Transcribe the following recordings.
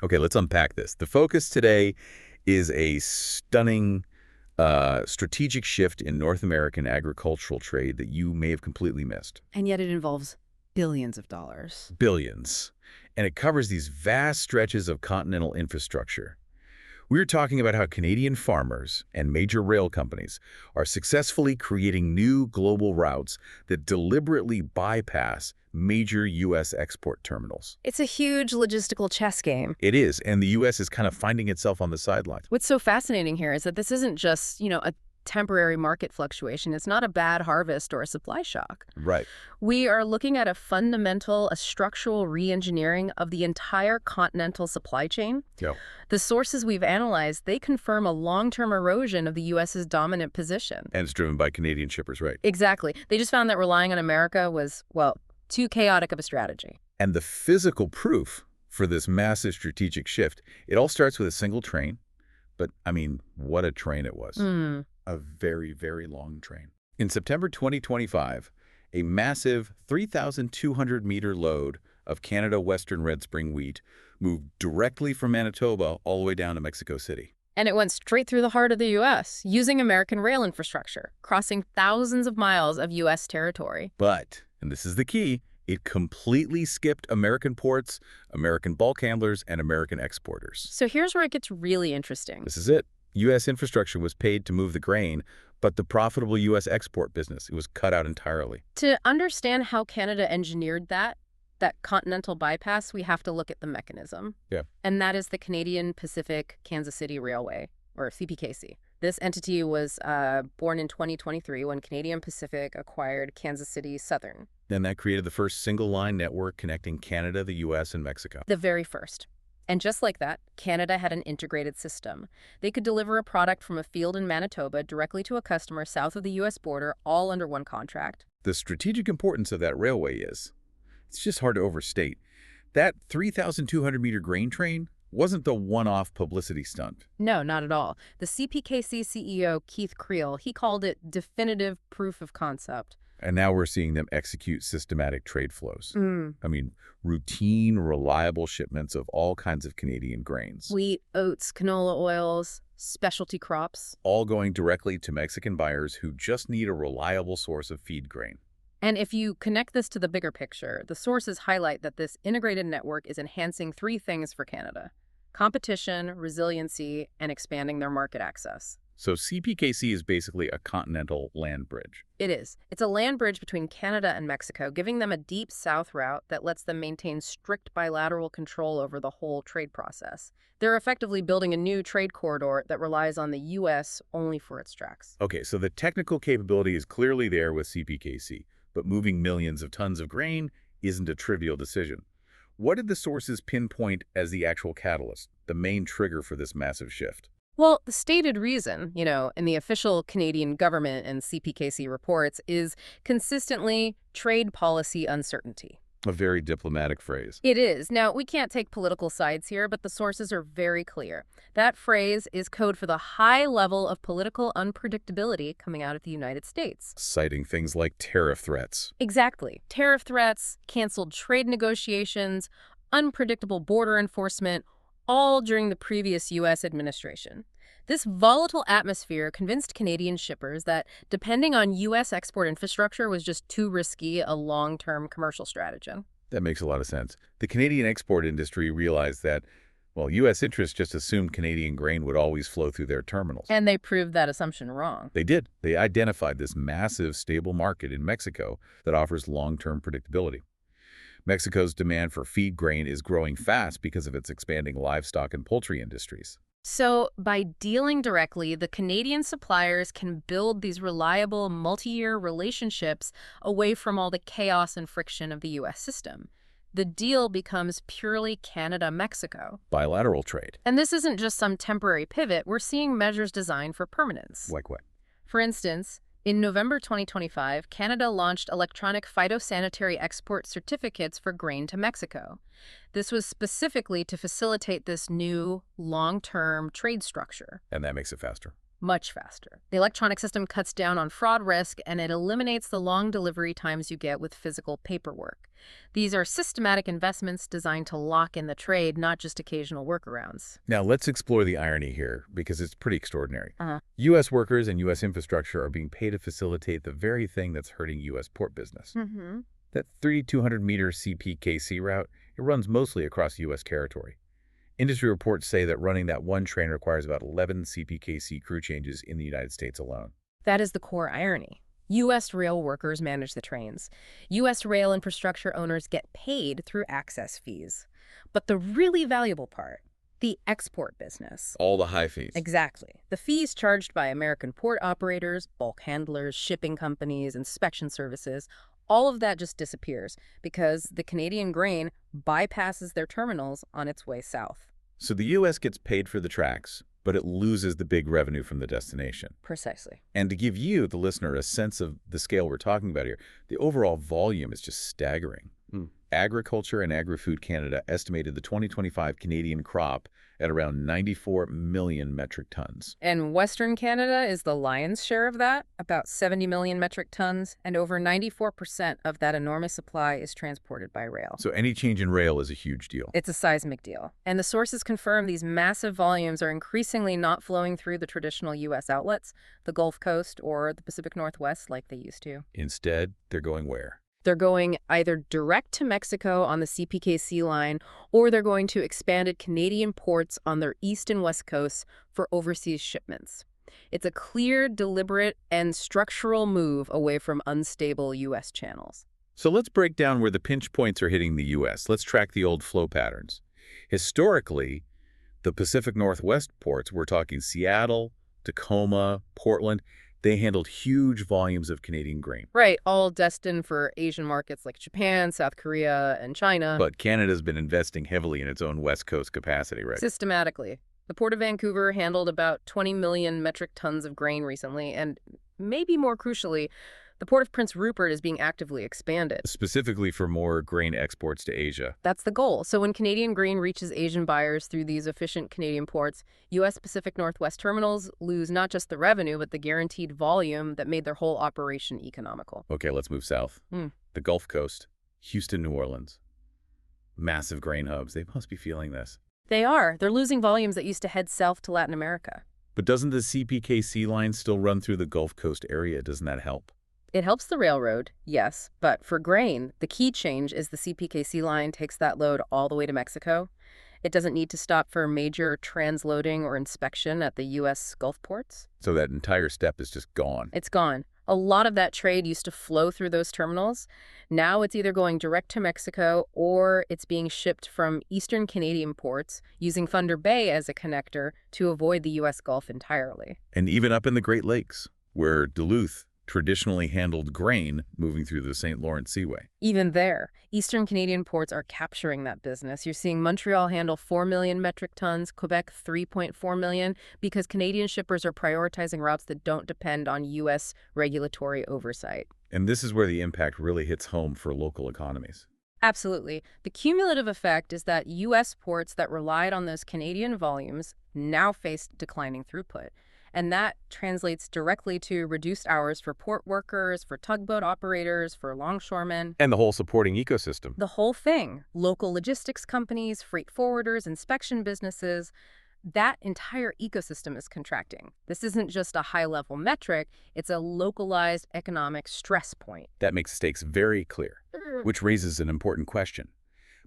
Okay, let's unpack this. The focus today is a stunning strategic shift in North American agricultural trade that you may have completely missed. And yet it involves billions of dollars. Billions. And it covers these vast stretches of continental infrastructure. We're talking about how Canadian farmers and major rail companies are successfully creating new global routes that deliberately bypass major U.S. export terminals. It's a huge logistical chess game. It is, and the U.S. is kind of finding itself on the sidelines. What's so fascinating here is that this isn't just, a temporary market fluctuation. It's not a bad harvest or a supply shock. Right. We are looking at a structural re-engineering of the entire continental supply chain. Yeah. The sources we've analyzed, they confirm a long-term erosion of the U.S.'s dominant position. And it's driven by Canadian shippers, right? Exactly. They just found that relying on America was, well, too chaotic of a strategy. And the physical proof for this massive strategic shift, it all starts with a single train. But, I mean, what a train it was. A very, very long train. In September 2025, a massive 3,200-meter load of Canada Western Red Spring wheat moved directly from Manitoba all the way down to Mexico City. And it went straight through the heart of the U.S., using American rail infrastructure, crossing thousands of miles of U.S. territory. But, and this is the key, it completely skipped American ports, American bulk handlers, and American exporters. So here's where it gets really interesting. This is it. U.S. infrastructure was paid to move the grain, but the profitable U.S. export business, it was cut out entirely. To understand how Canada engineered that continental bypass, we have to look at the mechanism. Yeah. And that is the Canadian Pacific Kansas City Railway, or CPKC. This entity was born in 2023 when Canadian Pacific acquired Kansas City Southern. Then that created the first single-line network connecting Canada, the U.S., and Mexico. The very first. And just like that, Canada had an integrated system. They could deliver a product from a field in Manitoba directly to a customer south of the U.S. border, all under one contract. The strategic importance of that railway is, it's just hard to overstate. That 3,200-meter grain train wasn't the one-off publicity stunt. No, not at all. The CPKC CEO, Keith Creel, he called it definitive proof of concept. And now we're seeing them execute systematic trade flows. I mean, routine, reliable shipments of all kinds of Canadian grains. Wheat, oats, canola oils, specialty crops. All going directly to Mexican buyers who just need a reliable source of feed grain. And if you connect this to the bigger picture, the sources highlight that this integrated network is enhancing three things for Canada: competition, resiliency, and expanding their market access. So CPKC is basically a continental land bridge. It is. It's a land bridge between Canada and Mexico, giving them a deep south route that lets them maintain strict bilateral control over the whole trade process. They're effectively building a new trade corridor that relies on the U.S. only for its tracks. Okay, so the technical capability is clearly there with CPKC, but moving millions of tons of grain isn't a trivial decision. What did the sources pinpoint as the actual catalyst, the main trigger for this massive shift? Well, the stated reason, in the official Canadian government and CPKC reports is consistently trade policy uncertainty. A very diplomatic phrase. It is. Now, we can't take political sides here, but the sources are very clear. That phrase is code for the high level of political unpredictability coming out of the United States. Citing things like tariff threats. Exactly. Tariff threats, canceled trade negotiations, unpredictable border enforcement, all during the previous U.S. administration. This volatile atmosphere convinced Canadian shippers that depending on U.S. export infrastructure was just too risky a long-term commercial strategy. That makes a lot of sense. The Canadian export industry realized that, well, U.S. interests just assumed Canadian grain would always flow through their terminals. And they proved that assumption wrong. They did. They identified this massive, stable market in Mexico that offers long-term predictability. Mexico's demand for feed grain is growing fast because of its expanding livestock and poultry industries. So by dealing directly, the Canadian suppliers can build these reliable multi-year relationships away from all the chaos and friction of the U.S. system. The deal becomes purely Canada-Mexico. Bilateral trade. And this isn't just some temporary pivot. We're seeing measures designed for permanence. Like what? For instance, in November 2025, Canada launched electronic phytosanitary export certificates for grain to Mexico. This was specifically to facilitate this new long-term trade structure. And that makes it faster. Much faster. The electronic system cuts down on fraud risk, and it eliminates the long delivery times you get with physical paperwork. These are systematic investments designed to lock in the trade, not just occasional workarounds. Now, let's explore the irony here, because it's pretty extraordinary. Uh-huh. U.S. workers and U.S. infrastructure are being paid to facilitate the very thing that's hurting U.S. port business. Mm-hmm. That 3,200-meter CPKC route, it runs mostly across U.S. territory. Industry reports say that running that one train requires about 11 CPKC crew changes in the United States alone. That is the core irony. U.S. rail workers manage the trains. U.S. rail infrastructure owners get paid through access fees. But the really valuable part, the export business. All the high fees. Exactly. The fees charged by American port operators, bulk handlers, shipping companies, inspection services, all of that just disappears because the Canadian grain bypasses their terminals on its way south. So the U.S. gets paid for the tracks, but it loses the big revenue from the destination. Precisely. And to give you, the listener, a sense of the scale we're talking about here, the overall volume is just staggering. Agriculture and Agri-Food Canada estimated the 2025 Canadian crop at around 94 million metric tons. And Western Canada is the lion's share of that, about 70 million metric tons, and over 94% of that enormous supply is transported by rail. So any change in rail is a huge deal. It's a seismic deal. And the sources confirm these massive volumes are increasingly not flowing through the traditional U.S. outlets, the Gulf Coast or the Pacific Northwest like they used to. Instead, they're going where? They're going either direct to Mexico on the CPKC line, or they're going to expanded Canadian ports on their east and west coasts for overseas shipments. It's a clear, deliberate, and structural move away from unstable U.S. channels. So let's break down where the pinch points are hitting the U.S. Let's track the old flow patterns. Historically, the Pacific Northwest ports, we're talking Seattle, Tacoma, Portland, they handled huge volumes of Canadian grain. Right, all destined for Asian markets like Japan, South Korea, and China. But Canada's been investing heavily in its own West Coast capacity, right? Systematically. The Port of Vancouver handled about 20 million metric tons of grain recently, and maybe more crucially, the Port of Prince Rupert is being actively expanded. Specifically for more grain exports to Asia. That's the goal. So when Canadian grain reaches Asian buyers through these efficient Canadian ports, U.S. Pacific Northwest terminals lose not just the revenue, but the guaranteed volume that made their whole operation economical. Okay, let's move south. The Gulf Coast, Houston, New Orleans. Massive grain hubs. They must be feeling this. They are. They're losing volumes that used to head south to Latin America. But doesn't the CPKC line still run through the Gulf Coast area? Doesn't that help? It helps the railroad, yes, but for grain, the key change is the CPKC line takes that load all the way to Mexico. It doesn't need to stop for major transloading or inspection at the U.S. Gulf ports. So that entire step is just gone. It's gone. A lot of that trade used to flow through those terminals. Now it's either going direct to Mexico or it's being shipped from eastern Canadian ports using Thunder Bay as a connector to avoid the U.S. Gulf entirely. And even up in the Great Lakes, where Duluth traditionally handled grain moving through the St. Lawrence Seaway. Even there, eastern Canadian ports are capturing that business. You're seeing Montreal handle 4 million metric tons, Quebec 3.4 million, because Canadian shippers are prioritizing routes that don't depend on U.S. regulatory oversight. And this is where the impact really hits home for local economies. Absolutely. The cumulative effect is that U.S. ports that relied on those Canadian volumes now face declining throughput. And that translates directly to reduced hours for port workers, for tugboat operators, for longshoremen. And the whole supporting ecosystem. The whole thing. Local logistics companies, freight forwarders, inspection businesses. That entire ecosystem is contracting. This isn't just a high-level metric. It's a localized economic stress point. That makes stakes very clear, which raises an important question.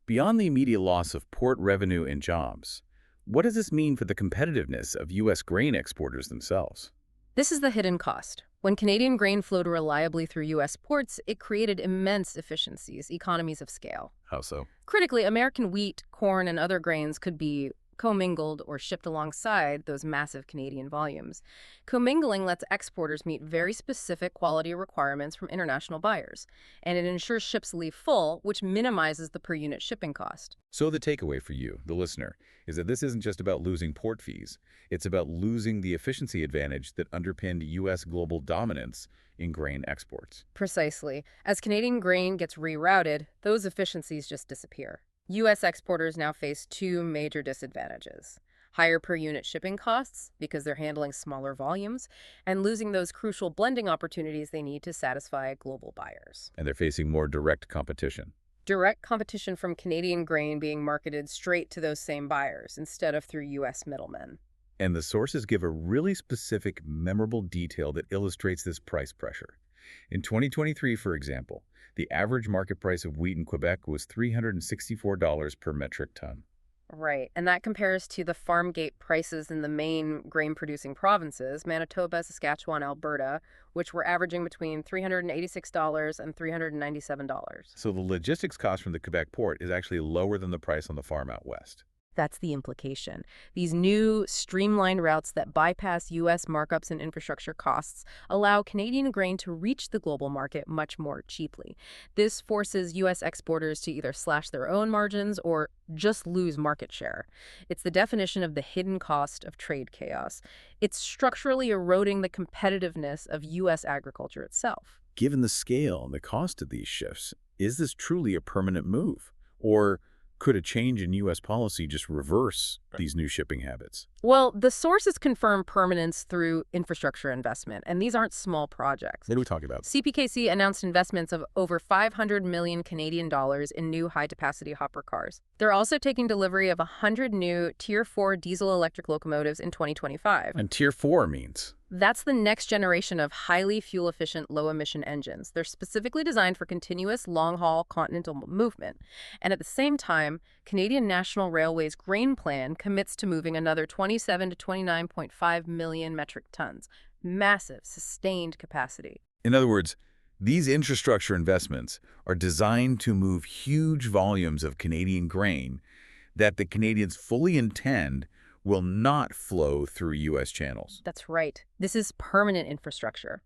Beyond the immediate loss of port revenue and jobs, what does this mean for the competitiveness of U.S. grain exporters themselves? This is the hidden cost. When Canadian grain flowed reliably through U.S. ports, it created immense efficiencies, economies of scale. How so? Critically, American wheat, corn, and other grains could be commingled or shipped alongside those massive Canadian volumes. Commingling lets exporters meet very specific quality requirements from international buyers, and it ensures ships leave full, which minimizes the per-unit shipping cost. So the takeaway for you, the listener, is that this isn't just about losing port fees. It's about losing the efficiency advantage that underpinned U.S. global dominance in grain exports. Precisely. As Canadian grain gets rerouted, those efficiencies just disappear. U.S. exporters now face two major disadvantages: higher per unit shipping costs because they're handling smaller volumes, and losing those crucial blending opportunities they need to satisfy global buyers. And they're facing more direct competition. Direct competition from Canadian grain being marketed straight to those same buyers instead of through U.S. middlemen. And the sources give a really specific, memorable detail that illustrates this price pressure. In 2023, for example, the average market price of wheat in Quebec was $364 per metric ton. Right, and that compares to the farm gate prices in the main grain-producing provinces, Manitoba, Saskatchewan, Alberta, which were averaging between $386 and $397. So the logistics cost from the Quebec port is actually lower than the price on the farm out west. That's the implication. These new, streamlined routes that bypass U.S. markups and infrastructure costs allow Canadian grain to reach the global market much more cheaply. This forces U.S. exporters to either slash their own margins or just lose market share. It's the definition of the hidden cost of trade chaos. It's structurally eroding the competitiveness of U.S. agriculture itself. Given the scale and the cost of these shifts, is this truly a permanent move? Or could a change in U.S. policy just reverse these new shipping habits? Well, the sources confirm permanence through infrastructure investment, and these aren't small projects. What are we talking about? CPKC announced investments of over 500 million Canadian dollars in new high-capacity hopper cars. They're also taking delivery of 100 new Tier 4 diesel-electric locomotives in 2025. And Tier 4 means? That's the next generation of highly fuel-efficient, low-emission engines. They're specifically designed for continuous, long-haul continental movement. And at the same time, Canadian National Railway's grain plan commits to moving another 27 to 29.5 million metric tons. Massive, sustained capacity. In other words, these infrastructure investments are designed to move huge volumes of Canadian grain that the Canadians fully intend will not flow through U.S. channels. That's right. This is permanent infrastructure.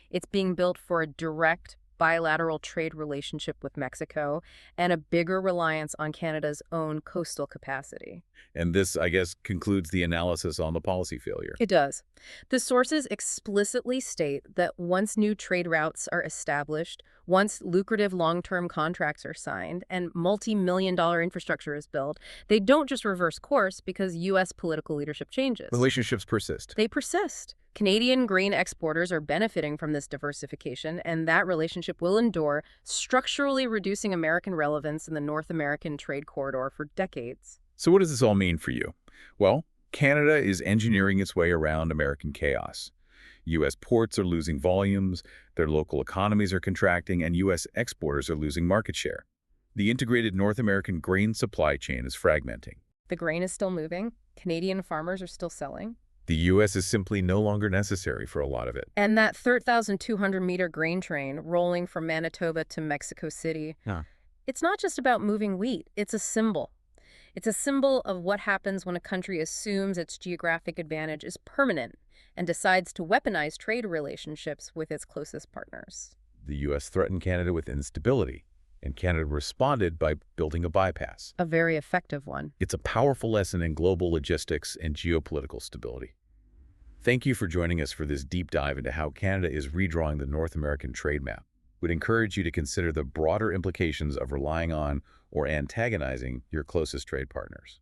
It's being built for a direct bilateral trade relationship with Mexico and a bigger reliance on Canada's own coastal capacity. And this, I guess, concludes the analysis on the policy failure. It does. The sources explicitly state that once new trade routes are established, once lucrative long-term contracts are signed, and multi-million-dollar infrastructure is built, they don't just reverse course because U.S. political leadership changes. Relationships persist. They persist. Canadian grain exporters are benefiting from this diversification, and that relationship will endure, structurally reducing American relevance in the North American trade corridor for decades. So what does this all mean for you? Well, Canada is engineering its way around American chaos. U.S. ports are losing volumes, their local economies are contracting, and U.S. exporters are losing market share. The integrated North American grain supply chain is fragmenting. The grain is still moving. Canadian farmers are still selling. The U.S. is simply no longer necessary for a lot of it. And that 3,200-meter grain train rolling from Manitoba to Mexico City, It's not just about moving wheat. It's a symbol. It's a symbol of what happens when a country assumes its geographic advantage is permanent and decides to weaponize trade relationships with its closest partners. The U.S. threatened Canada with instability, and Canada responded by building a bypass. A very effective one. It's a powerful lesson in global logistics and geopolitical stability. Thank you for joining us for this deep dive into how Canada is redrawing the North American trade map. We'd encourage you to consider the broader implications of relying on or antagonizing your closest trade partners.